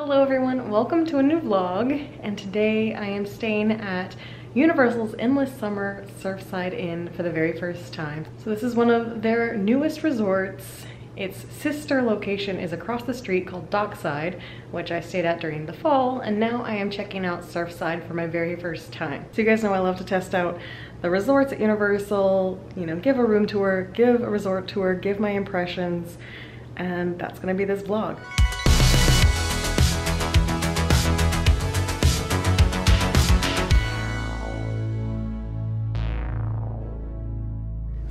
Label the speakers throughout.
Speaker 1: Hello everyone, welcome to a new vlog, and today I am staying at Universal's Endless Summer Surfside Inn for the very first time. So this is one of their newest resorts. Its sister location is across the street called Dockside, which I stayed at during the fall, and now I am checking out Surfside for my very first time. So you guys know I love to test out the resorts at Universal, you know, give a room tour, give a resort tour, give my impressions, and that's gonna be this vlog.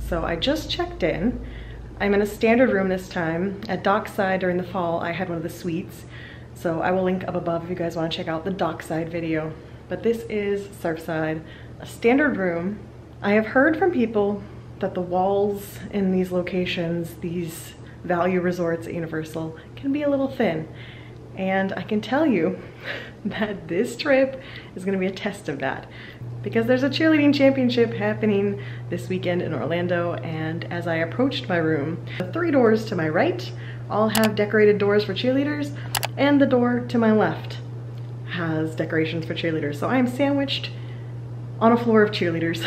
Speaker 1: So I just checked in. I'm in a standard room this time. At Dockside during the fall, I had one of the suites. So I will link up above if you guys want to check out the Dockside video. But this is Surfside, a standard room. I have heard from people that the walls in these locations, these value resorts at Universal, can be a little thin. And I can tell you that this trip is gonna be a test of that, because there's a cheerleading championship happening this weekend in Orlando, and as I approached my room, the 3 doors to my right all have decorated doors for cheerleaders, and the door to my left has decorations for cheerleaders. So I am sandwiched on a floor of cheerleaders.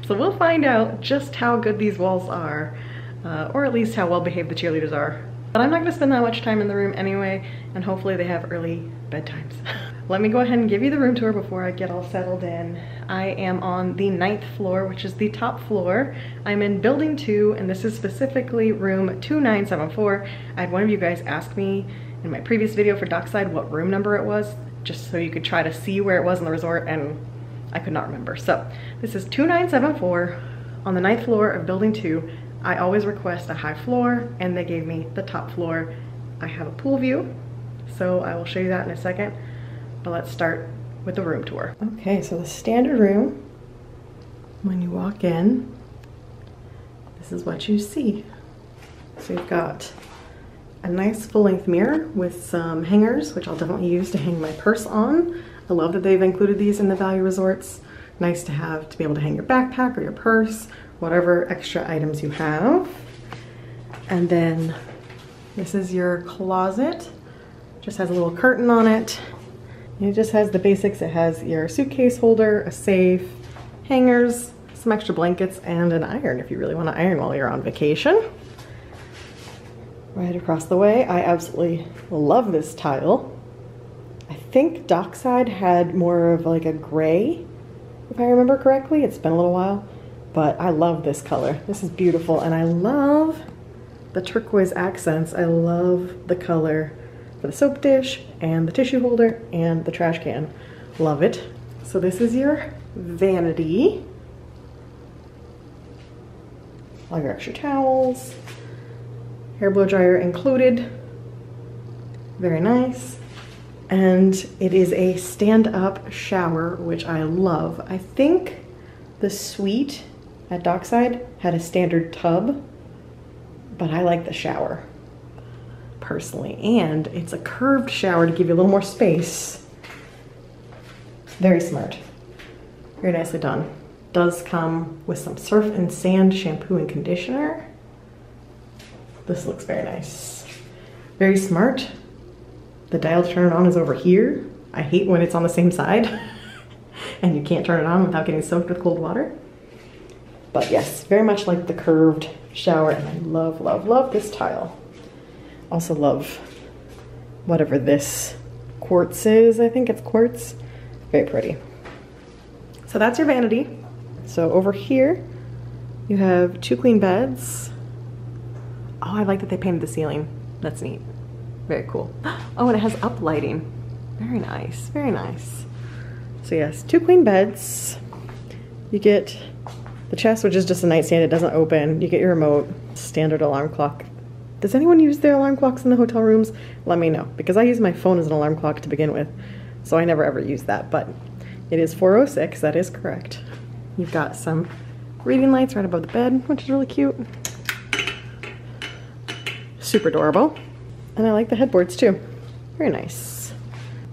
Speaker 1: So we'll find out just how good these walls are, or at least how well behaved the cheerleaders are. But I'm not gonna spend that much time in the room anyway, and hopefully they have early bedtimes. Let me go ahead and give you the room tour before I get all settled in. I am on the 9th floor, which is the top floor. I'm in building 2, and this is specifically room 2974. I had one of you guys ask me in my previous video for Dockside what room number it was, just so you could try to see where it was in the resort, and I could not remember. So this is 2974 on the 9th floor of building 2. I always request a high floor, and they gave me the top floor. I have a pool view, so I will show you that in a second, but let's start with the room tour. Okay, so the standard room, when you walk in, this is what you see. So you've got a nice full-length mirror with some hangers, which I'll definitely use to hang my purse on. I love that they've included these in the value resorts. Nice to have to be able to hang your backpack or your purse, whatever extra items you have. And then this is your closet. Just has a little curtain on it. It just has the basics. It has your suitcase holder, a safe, hangers, some extra blankets, and an iron if you really want to iron while you're on vacation. Right across the way, I absolutely love this tile. I think Dockside had more of like a gray, if I remember correctly. It's been a little while. But I love this color. This is beautiful, and I love the turquoise accents. I love the color for the soap dish and the tissue holder and the trash can. Love it. So this is your vanity. All your extra towels. Hair blow dryer included. Very nice. And it is a stand-up shower, which I love. I think the suite at Dockside had a standard tub, but I like the shower personally, and it's a curved shower to give you a little more space. Very smart, very nicely done. Does come with some surf and sand shampoo and conditioner. This looks very nice, very smart. The dial to turn it on is over here. I hate when it's on the same side and you can't turn it on without getting soaked with cold water. But yes, very much like the curved shower, and I love, love, love this tile. Also love whatever this quartz is. I think it's quartz. Very pretty. So that's your vanity. So over here, you have 2 queen beds. Oh, I like that they painted the ceiling. That's neat. Very cool. Oh, and it has up lighting. Very nice, very nice. So yes, 2 queen beds. You get the chest, which is just a nightstand. It doesn't open. You get your remote, standard alarm clock. Does anyone use their alarm clocks in the hotel rooms? Let me know, because I use my phone as an alarm clock to begin with, so I never ever use that, but it is 4:06, that is correct. You've got some reading lights right above the bed, which is really cute. Super adorable. And I like the headboards too. Very nice.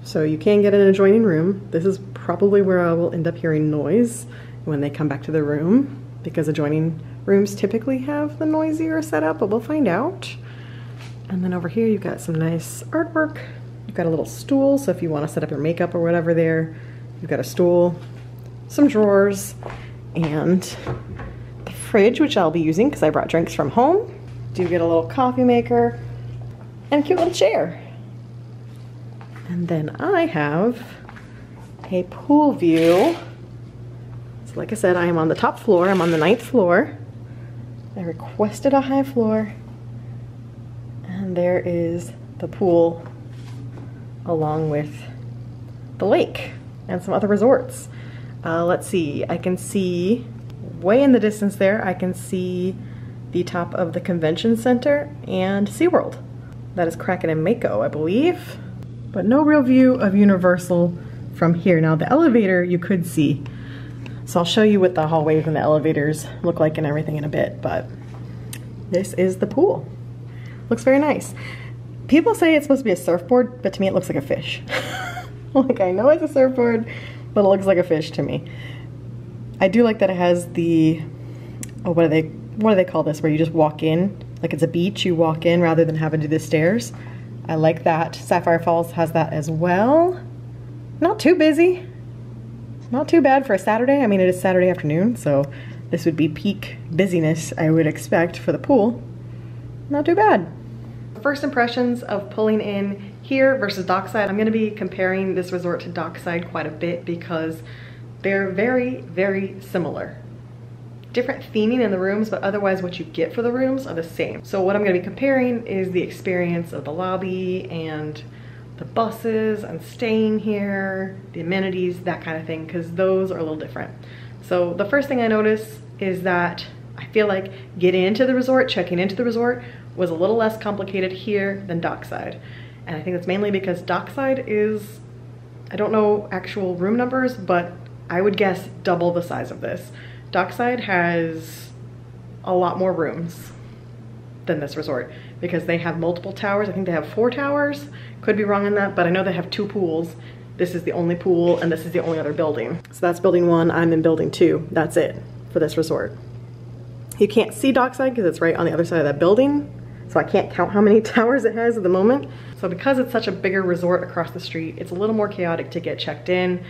Speaker 1: So you can get an adjoining room. This is probably where I will end up hearing noise when they come back to the room, because adjoining rooms typically have the noisier setup, but we'll find out. And then over here you've got some nice artwork You've got a little stool, so if you want to set up your makeup or whatever there, you've got a stool, some drawers, and the fridge, which I'll be using because I brought drinks from home. Do get a little coffee maker and a cute little chair. And then I have a pool view. So like I said, I am on the top floor. I'm on the 9th floor. I requested a high floor. And there is the pool along with the lake and some other resorts. Let's see, I can see way in the distance there, I can see the top of the convention center and SeaWorld. That is Kraken and Mako, I believe. But no real view of Universal from here. Now the elevator you could see. So I'll show you what the hallways and the elevators look like and everything in a bit, but this is the pool. Looks very nice. People say it's supposed to be a surfboard, but to me it looks like a fish. Like, I know it's a surfboard, but it looks like a fish to me. I do like that it has the, oh, what do they call this, where you just walk in, like it's a beach, you walk in rather than having to do the stairs. I like that. Sapphire Falls has that as well. Not too busy. Not too bad for a Saturday. I mean, it is Saturday afternoon, so this would be peak busyness I would expect for the pool. Not too bad. First impressions of pulling in here versus Dockside. I'm going to be comparing this resort to Dockside quite a bit because they're very, very similar. Different theming in the rooms, but otherwise what you get for the rooms are the same. So what I'm going to be comparing is the experience of the lobby and the buses and staying here, the amenities, that kind of thing, because those are a little different. So the first thing I notice is that I feel like getting into the resort, checking into the resort was a little less complicated here than Dockside. And I think that's mainly because Dockside is, I don't know actual room numbers, but I would guess double the size of this. Dockside has a lot more rooms than this resort because they have multiple towers. I think they have 4 towers. Could be wrong on that, but I know they have 2 pools. This is the only pool and this is the only other building. So that's building 1, I'm in building 2. That's it for this resort. You can't see Dockside because it's right on the other side of that building. So I can't count how many towers it has at the moment. So because it's such a bigger resort across the street, it's a little more chaotic to get checked in.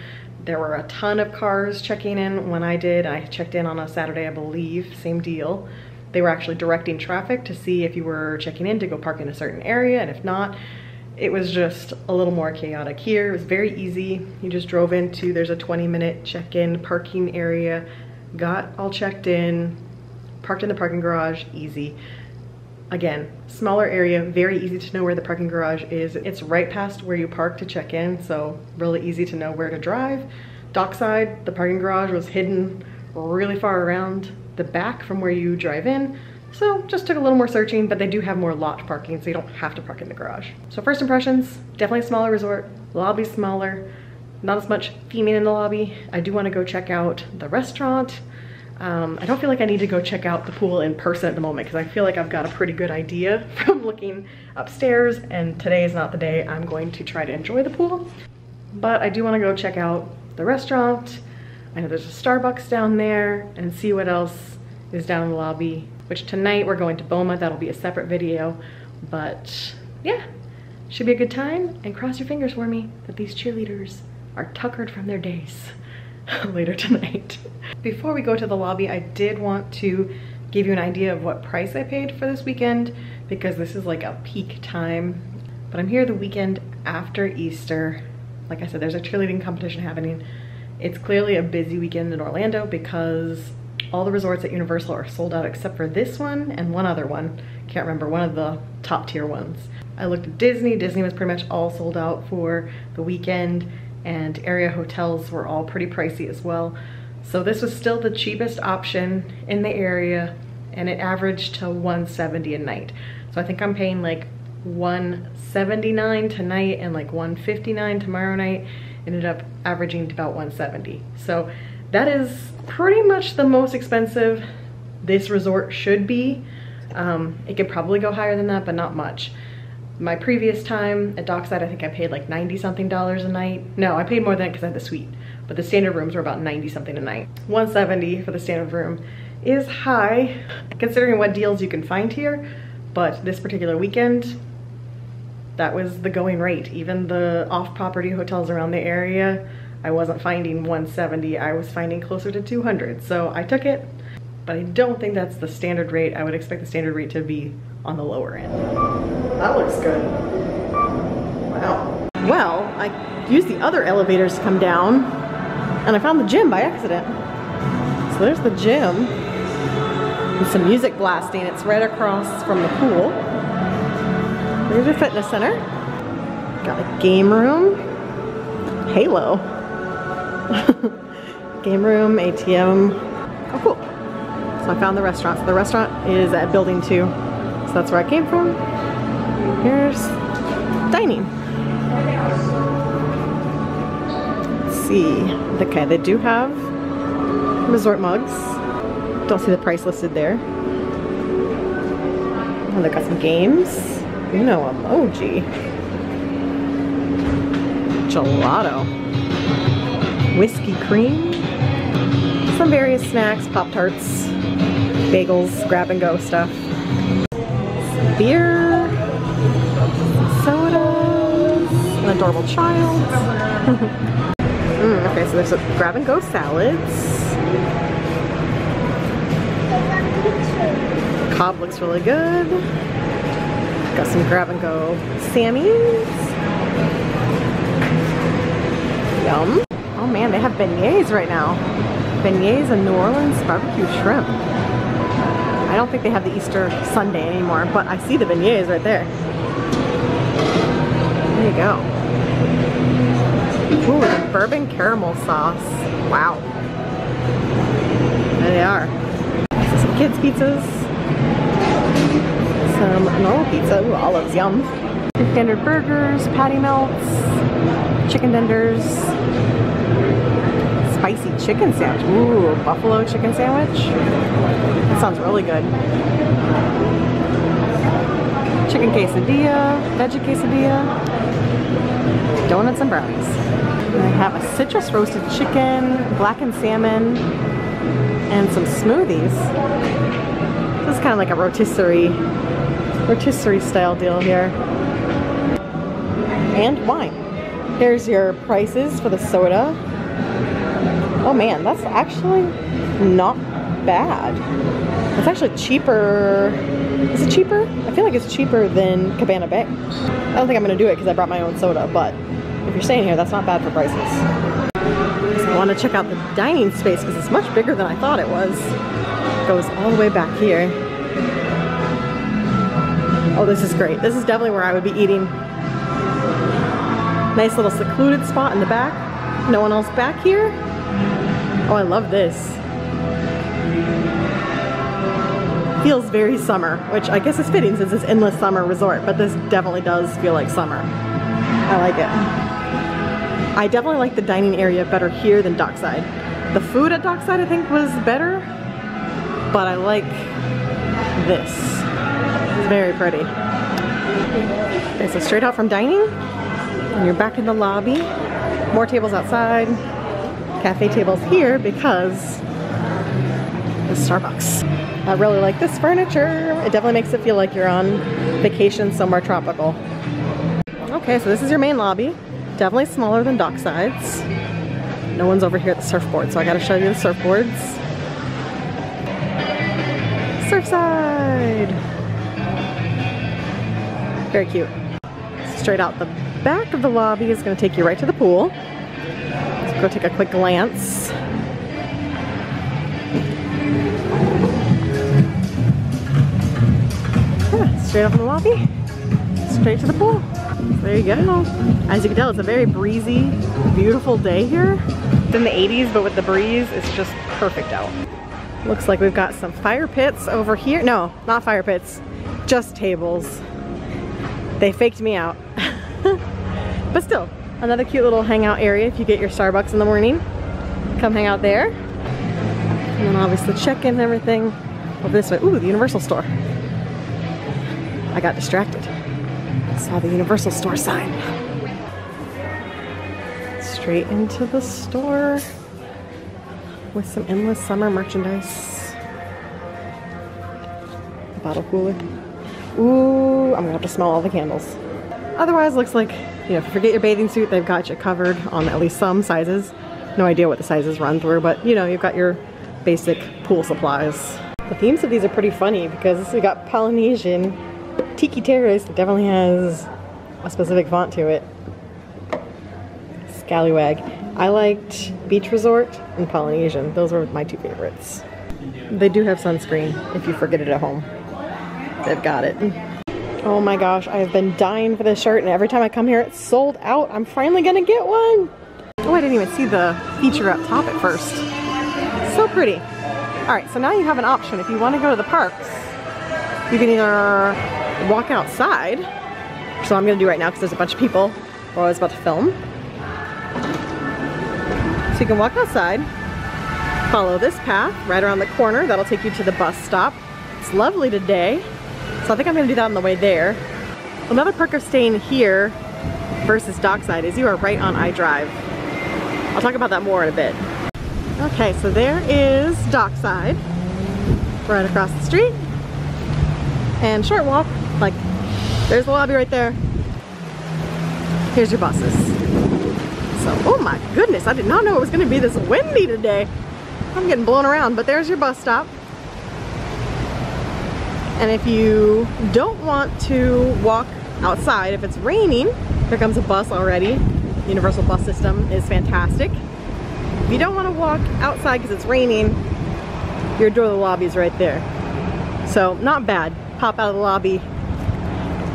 Speaker 1: There were a ton of cars checking in when I did. I checked in on a Saturday, I believe, same deal. They were actually directing traffic to see if you were checking in to go park in a certain area, and if not, it was just a little more chaotic here. It was very easy. You just drove into, there's a 20-minute check-in parking area, got all checked in, parked in the parking garage, easy. Again, smaller area, very easy to know where the parking garage is. It's right past where you park to check in, so really easy to know where to drive. Dockside, the parking garage was hidden really far around the back from where you drive in, so just took a little more searching, but they do have more lot parking, so you don't have to park in the garage. So first impressions, definitely a smaller resort, lobby's smaller, not as much theming in the lobby. I do want to go check out the restaurant. I don't feel like I need to go check out the pool in person at the moment because I feel like I've got a pretty good idea from looking upstairs, and today is not the day I'm going to try to enjoy the pool. But I do want to go check out the restaurant. I know there's a Starbucks down there, and see what else is down in the lobby, which tonight we're going to Boma. That'll be a separate video, but yeah, should be a good time, and cross your fingers for me that these cheerleaders are tuckered from their days later tonight. Before we go to the lobby, I did want to give you an idea of what price I paid for this weekend because this is like a peak time. But I'm here the weekend after Easter. Like I said, there's a cheerleading competition happening. It's clearly a busy weekend in Orlando because all the resorts at Universal are sold out except for this one and one other one. Can't remember, one of the top tier ones. I looked at Disney. Disney was pretty much all sold out for the weekend, and area hotels were all pretty pricey as well. So this was still the cheapest option in the area, and it averaged to $170 a night. So I think I'm paying like $179 tonight and like $159 tomorrow night. Ended up averaging to about $170. So that is pretty much the most expensive this resort should be. It could probably go higher than that, but not much. My previous time at Dockside, I think I paid like 90 something dollars a night. No, I paid more than that because I had the suite, but the standard rooms were about 90 something a night. 170 for the standard room is high considering what deals you can find here, but this particular weekend, that was the going rate. Even the off-property hotels around the area, I wasn't finding 170, I was finding closer to 200. So I took it, but I don't think that's the standard rate. I would expect the standard rate to be on the lower end. That looks good. Wow. Well, I used the other elevators to come down, and I found the gym by accident. So there's the gym. With some music blasting. It's right across from the pool. There's your fitness center. Got a game room. Halo. Game room, ATM. Oh, cool. So I found the restaurant. So the restaurant is at building 2. So that's where I came from. Here's dining. Let's see. Okay, they do have resort mugs. Don't see the price listed there. Oh, they've got some games. Uno emoji. Gelato. Whiskey cream. Some various snacks, Pop-Tarts, bagels, grab-and-go stuff. Some beer. Sodas. An adorable child. Okay, so there's a grab-and-go salads. Cobb looks really good. Got some grab-and-go Sammys. Yum. Oh man, they have beignets right now. Beignets and New Orleans barbecue shrimp. I don't think they have the Easter Sunday anymore, but I see the beignets right there. There you go. Ooh, the bourbon caramel sauce. Wow. There they are. So some kids' pizzas. Some normal pizza. Ooh, olives, yum. Standard burgers, patty melts, chicken tenders, spicy chicken sandwich. Ooh, buffalo chicken sandwich. That sounds really good. Chicken quesadilla, veggie quesadilla, donuts and brownies. And I have a citrus roasted chicken, blackened salmon, and some smoothies. This is kind of like a rotisserie style deal here. And wine. Here's your prices for the soda. Oh man, that's actually not bad. It's actually cheaper. Is it cheaper? I feel like it's cheaper than Cabana Bay. I don't think I'm gonna do it because I brought my own soda, but if you're staying here, that's not bad for prices. So I want to check out the dining space because it's much bigger than I thought it was. It goes all the way back here. Oh, this is great. This is definitely where I would be eating. Nice little secluded spot in the back. No one else back here. Oh, I love this. Feels very summer, which I guess is fitting since it's endless summer resort, but this definitely does feel like summer. I like it. I definitely like the dining area better here than Dockside. The food at Dockside I think was better, but I like this. It's very pretty. Okay, so straight out from dining, and you're back in the lobby. More tables outside, cafe tables here because the Starbucks. I really like this furniture. It definitely makes it feel like you're on vacation somewhere tropical. Okay, so this is your main lobby. Definitely smaller than Dockside's. No one's over here at the surfboard, so I gotta show you the surfboards. Surfside! Very cute. Straight out the back of the lobby is gonna take you right to the pool. Let's go take a quick glance. Yeah, straight up from the lobby, straight to the pool. There you go. As you can tell, it's a very breezy, beautiful day here. It's in the 80s, but with the breeze, it's just perfect out. Looks like we've got some fire pits over here. No, not fire pits, just tables. They faked me out. But still, another cute little hangout area if you get your Starbucks in the morning. Come hang out there. And then obviously check in and everything. Over this way. Ooh, the Universal store. I got distracted. Saw the Universal store sign. Straight into the store with some endless summer merchandise. Bottle cooler. Ooh, I'm gonna have to smell all the candles. Otherwise, looks like, you know, if you forget your bathing suit, they've got you covered on at least some sizes. No idea what the sizes run through, but you know, you've got your basic pool supplies. The themes of these are pretty funny because we got Polynesian, Tiki Terrace, it definitely has a specific font to it. Scallywag. I liked Beach Resort and Polynesian. Those were my two favorites. They do have sunscreen if you forget it at home. They've got it. Oh my gosh, I have been dying for this shirt and every time I come here it's sold out. I'm finally gonna get one. Oh, I didn't even see the feature up top at first. So pretty. All right, so now you have an option. If you want to go to the parks, you can either walk outside, which is what I'm gonna do right now because there's a bunch of people while I was about to film. So you can walk outside, follow this path right around the corner. That'll take you to the bus stop. It's lovely today. So I think I'm gonna do that on the way there. Another perk of staying here versus dockside is you are right on iDrive. I'll talk about that more in a bit. Okay, so there is dockside, right across the street. And short walk, like there's the lobby right there. Here's your buses. So, oh my goodness, I did not know it was gonna be this windy today. I'm getting blown around, but there's your bus stop. And if you don't want to walk outside, if it's raining, here comes a bus already. Universal bus system is fantastic. If you don't want to walk outside because it's raining, your door to the lobby is right there. So not bad. Pop out of the lobby,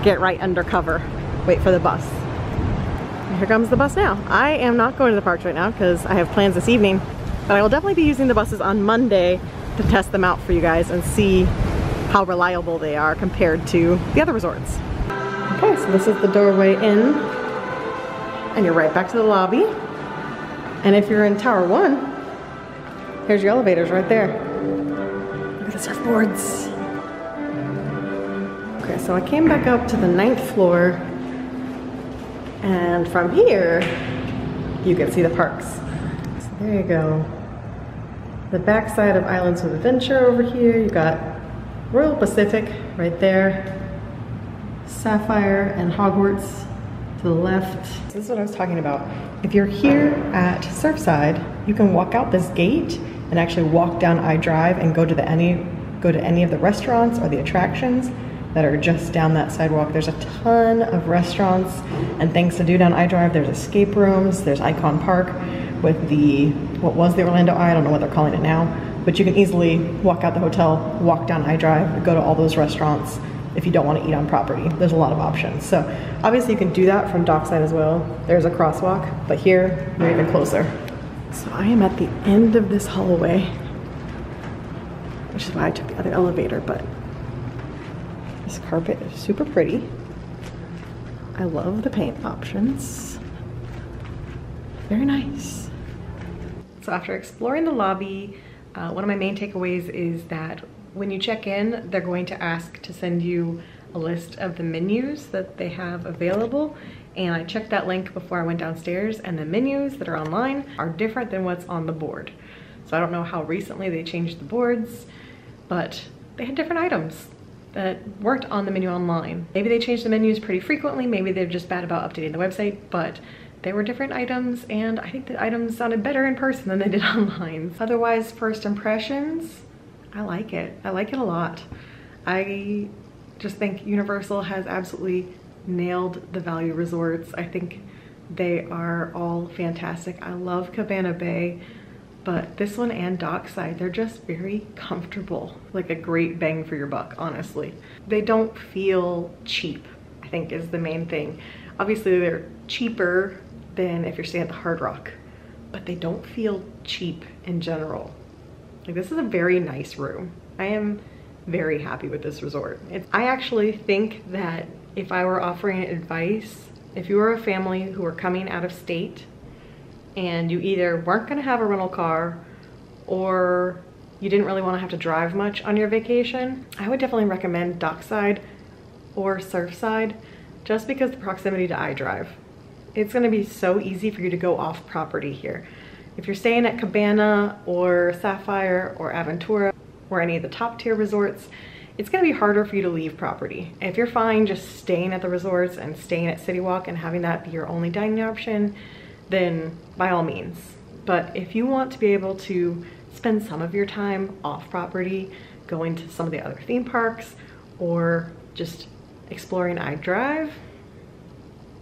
Speaker 1: get right under cover, wait for the bus. And here comes the bus now. I am not going to the parks right now because I have plans this evening, but I will definitely be using the buses on Monday to test them out for you guys and see how reliable they are compared to the other resorts. Okay, so this is the doorway in, and you're right back to the lobby. And if you're in Tower 1, here's your elevators right there. Look at the surfboards. Okay, so I came back up to the 9th floor, and from here, you can see the parks. So there you go. The backside of Islands of Adventure over here, you got Royal Pacific right there, Sapphire and Hogwarts to the left. So this is what I was talking about. If you're here at Surfside, you can walk out this gate and actually walk down iDrive and go to any of the restaurants or the attractions that are just down that sidewalk. There's a ton of restaurants and things to do down iDrive. There's escape rooms, there's Icon Park with what was the Orlando Eye, I don't know what they're calling it now. But you can easily walk out the hotel, walk down iDrive, go to all those restaurants if you don't want to eat on property. There's a lot of options. So obviously you can do that from dockside as well. There's a crosswalk, but here you're even closer. So I am at the end of this hallway, which is why I took the other elevator, but this carpet is super pretty. I love the paint options. Very nice. So after exploring the lobby, one of my main takeaways is that when you check in, they're going to ask to send you a list of the menus that they have available. And I checked that link before I went downstairs, and the menus that are online are different than what's on the board. So I don't know how recently they changed the boards, but they had different items that weren't on the menu online. Maybe they changed the menus pretty frequently, maybe they're just bad about updating the website, but they were different items, and I think the items sounded better in person than they did online. Otherwise, first impressions, I like it. I like it a lot. I just think Universal has absolutely nailed the value resorts. I think they are all fantastic. I love Cabana Bay, but this one and Dockside, they're just very comfortable. Like a great bang for your buck, honestly. They don't feel cheap, I think is the main thing. Obviously, they're cheaper than if you're staying at the Hard Rock, but they don't feel cheap in general. Like, this is a very nice room. I am very happy with this resort. I actually think that if I were offering advice, if you were a family who were coming out of state and you either weren't gonna have a rental car or you didn't really wanna have to drive much on your vacation, I would definitely recommend Dockside or Surfside, just because the proximity to iDrive. It's gonna be so easy for you to go off property here. If you're staying at Cabana or Sapphire or Aventura or any of the top tier resorts, it's gonna be harder for you to leave property. If you're fine just staying at the resorts and staying at City Walk and having that be your only dining option, then by all means. But if you want to be able to spend some of your time off property, going to some of the other theme parks, or just exploring iDrive,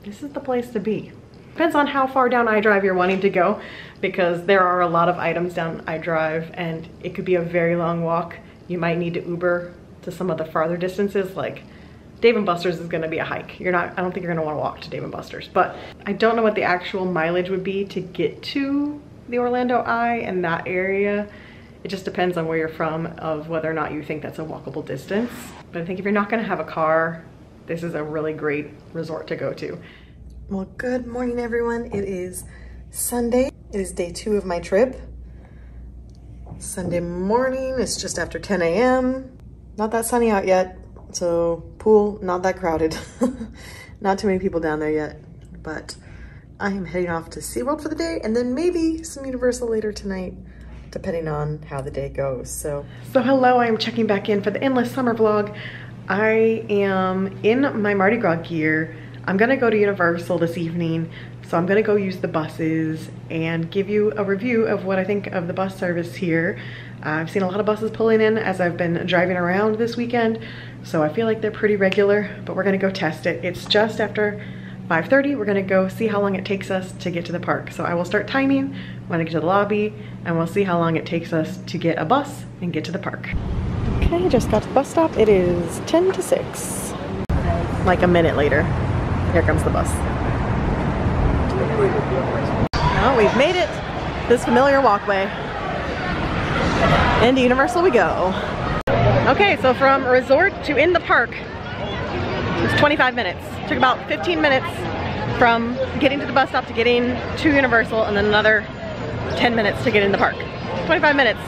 Speaker 1: this is the place to be. Depends on how far down iDrive you're wanting to go, because there are a lot of items down iDrive and it could be a very long walk. You might need to Uber to some of the farther distances, like Dave & Buster's is gonna be a hike. I don't think you're gonna wanna walk to Dave & Buster's, but I don't know what the actual mileage would be to get to the Orlando Eye and that area. It just depends on where you're from, of whether or not you think that's a walkable distance. But I think if you're not gonna have a car, this is a really great resort to go to. Well, good morning, everyone. It is Sunday. It is day 2 of my trip. Sunday morning, it's just after 10 a.m. Not that sunny out yet, so pool, not that crowded. Not too many people down there yet, but I am heading off to SeaWorld for the day, and then maybe some Universal later tonight, depending on how the day goes. So hello, I'm checking back in for the Endless Summer vlog. I am in my Mardi Gras gear. I'm gonna go to Universal this evening, so I'm gonna go use the buses and give you a review of what I think of the bus service here. I've seen a lot of buses pulling in as I've been driving around this weekend, so I feel like they're pretty regular, but we're gonna go test it. It's just after 5:30. We're gonna go see how long it takes us to get to the park. So I will start timing when I get to the lobby, and we'll see how long it takes us to get a bus and get to the park. Okay, just got to the bus stop. It is 10 to 6. Like a minute later. Here comes the bus. Now we've made it. This familiar walkway. Into Universal we go. Okay, so from resort to in the park, it's 25 minutes. Took about 15 minutes from getting to the bus stop to getting to Universal, and then another 10 minutes to get in the park. 25 minutes,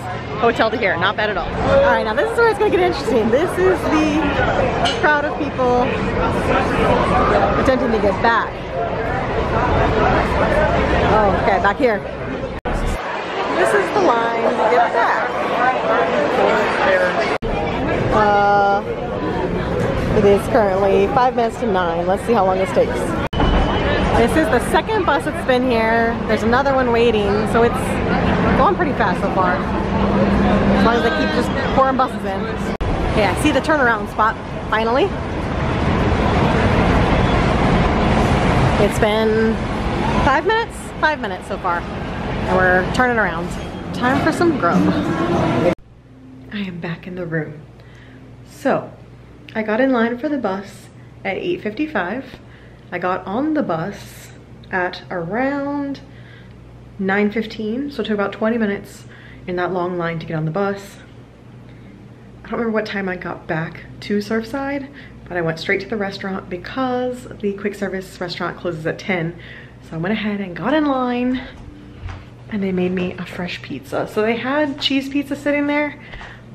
Speaker 1: hotel to here, not bad at all. All right, now this is where it's gonna get interesting. This is the crowd of people attempting to get back. Oh, okay, back here. This is the line to get back. It is currently 5 minutes to 9. Let's see how long this takes. This is the second bus that's been here. There's another one waiting, so it's going pretty fast so far. As long as they keep just pouring buses in. Okay, I see the turnaround spot, finally. It's been 5 minutes? 5 minutes so far. And we're turning around. Time for some grub. I am back in the room. So, I got in line for the bus at 8:55. I got on the bus at around 9:15, so it took about 20 minutes in that long line to get on the bus. I don't remember what time I got back to Surfside, but I went straight to the restaurant because the quick service restaurant closes at 10. So I went ahead and got in line, and they made me a fresh pizza. So they had cheese pizza sitting there,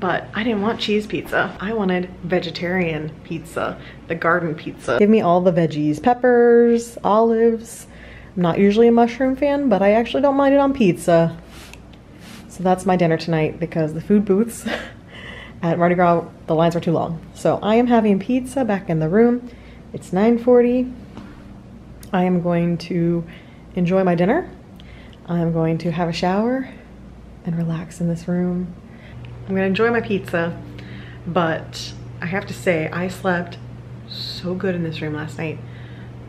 Speaker 1: but I didn't want cheese pizza. I wanted vegetarian pizza, the garden pizza. Give me all the veggies, peppers, olives. I'm not usually a mushroom fan, but I actually don't mind it on pizza. So that's my dinner tonight, because the food booths at Mardi Gras, the lines were too long. So I am having pizza back in the room. It's 9:40. I am going to enjoy my dinner. I'm going to have a shower and relax in this room. I'm gonna enjoy my pizza, but I have to say, I slept so good in this room last night.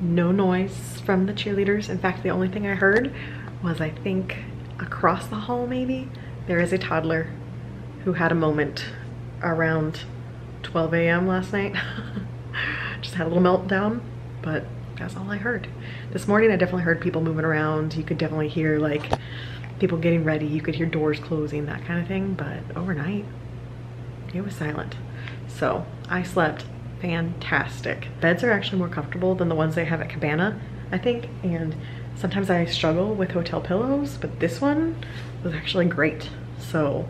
Speaker 1: No noise from the cheerleaders. In fact, the only thing I heard was, I think, across the hall maybe, there is a toddler who had a moment around 12 a.m. last night. Just had a little meltdown, but that's all I heard. This morning I definitely heard people moving around. You could definitely hear like people getting ready. You could hear doors closing, that kind of thing, but overnight it was silent. So I slept fantastic. Beds are actually more comfortable than the ones they have at Cabana, I think, and sometimes I struggle with hotel pillows, but this one was actually great. So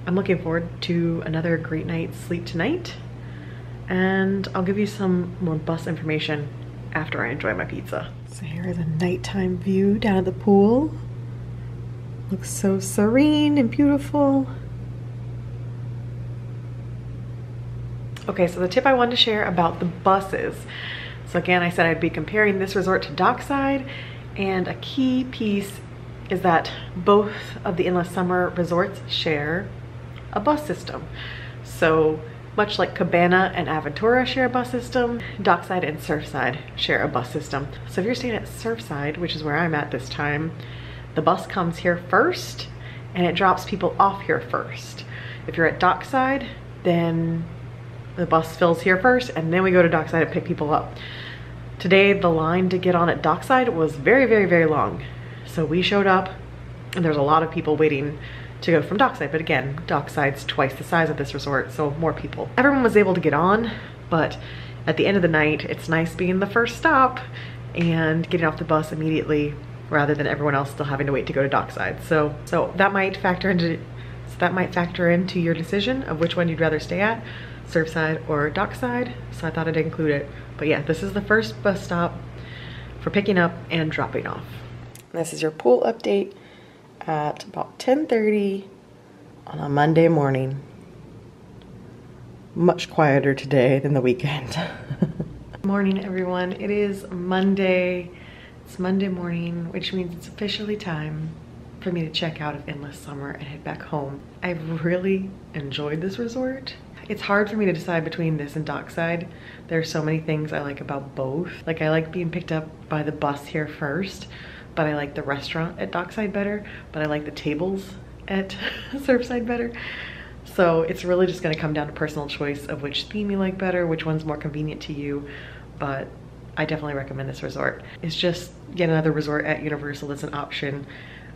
Speaker 1: I'm looking forward to another great night's sleep tonight, and I'll give you some more bus information after I enjoy my pizza. So here is a nighttime view down at the pool. Looks so serene and beautiful. Okay, so the tip I wanted to share about the buses. So again, I said I'd be comparing this resort to Dockside, and a key piece is that both of the Endless Summer resorts share a bus system. So much like Cabana and Aventura share a bus system, Dockside and Surfside share a bus system. So if you're staying at Surfside, which is where I'm at this time, the bus comes here first and it drops people off here first. If you're at Dockside, then the bus fills here first and then we go to Dockside and pick people up. Today, the line to get on at Dockside was very, very, very long. So we showed up and there's a lot of people waiting to go from Dockside, but again, Dockside's twice the size of this resort, so more people. Everyone was able to get on, but at the end of the night, it's nice being the first stop and getting off the bus immediately rather than everyone else still having to wait to go to Dockside. So that might factor into your decision of which one you'd rather stay at, Surfside or Dockside. So I thought I'd include it. But yeah, this is the first bus stop for picking up and dropping off. This is your pool update at about 10:30 on a Monday morning. Much quieter today than the weekend. Morning, everyone. It is Monday. It's Monday morning, which means it's officially time for me to check out of Endless Summer and head back home. I've really enjoyed this resort. It's hard for me to decide between this and Dockside. There are so many things I like about both. Like, I like being picked up by the bus here first, but I like the restaurant at Dockside better, but I like the tables at Surfside better. So it's really just gonna come down to personal choice of which theme you like better, which one's more convenient to you, but I definitely recommend this resort. It's just yet another resort at Universal that's an option.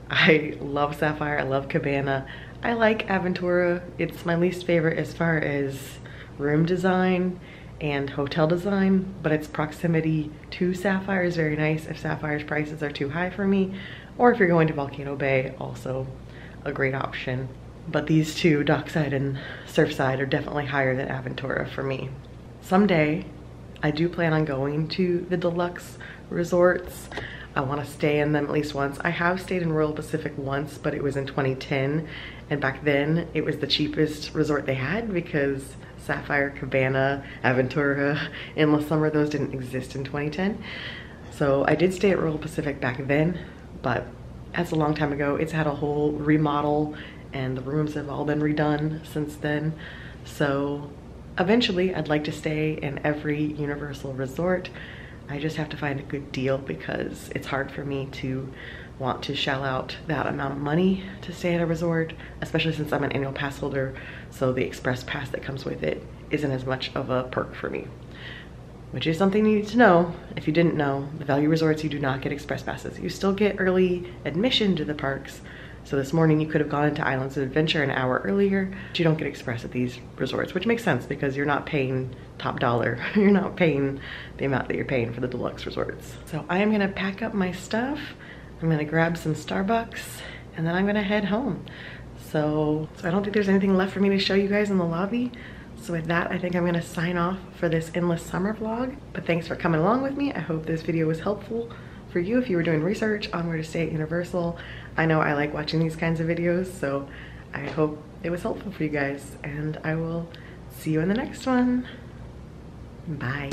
Speaker 1: I love Sapphire, I love Cabana. I like Aventura. It's my least favorite as far as room design and hotel design, but its proximity to Sapphire is very nice if Sapphire's prices are too high for me, or if you're going to Volcano Bay, also a great option. But these two, Dockside and Surfside, are definitely higher than Aventura for me. Someday, I do plan on going to the deluxe resorts. I want to stay in them at least once. I have stayed in Royal Pacific once, but it was in 2010, and back then it was the cheapest resort they had because Sapphire, Cabana, Aventura, Endless Summer, those didn't exist in 2010. So I did stay at Royal Pacific back then, but that's a long time ago. It's had a whole remodel and the rooms have all been redone since then. So eventually I'd like to stay in every Universal resort. I just have to find a good deal because it's hard for me to want to shell out that amount of money to stay at a resort, especially since I'm an annual pass holder, so the express pass that comes with it isn't as much of a perk for me. Which is something you need to know. If you didn't know, the value resorts, you do not get express passes. You still get early admission to the parks. So this morning you could have gone into Islands of Adventure an hour earlier, but you don't get express at these resorts, which makes sense because you're not paying top dollar. You're not paying the amount that you're paying for the deluxe resorts. So I am gonna pack up my stuff. I'm gonna grab some Starbucks and then I'm gonna head home. So I don't think there's anything left for me to show you guys in the lobby. So with that, I think I'm gonna sign off for this Endless Summer vlog. But thanks for coming along with me. I hope this video was helpful for you if you were doing research on where to stay at Universal. I know I like watching these kinds of videos, so I hope it was helpful for you guys. And I will see you in the next one. Bye.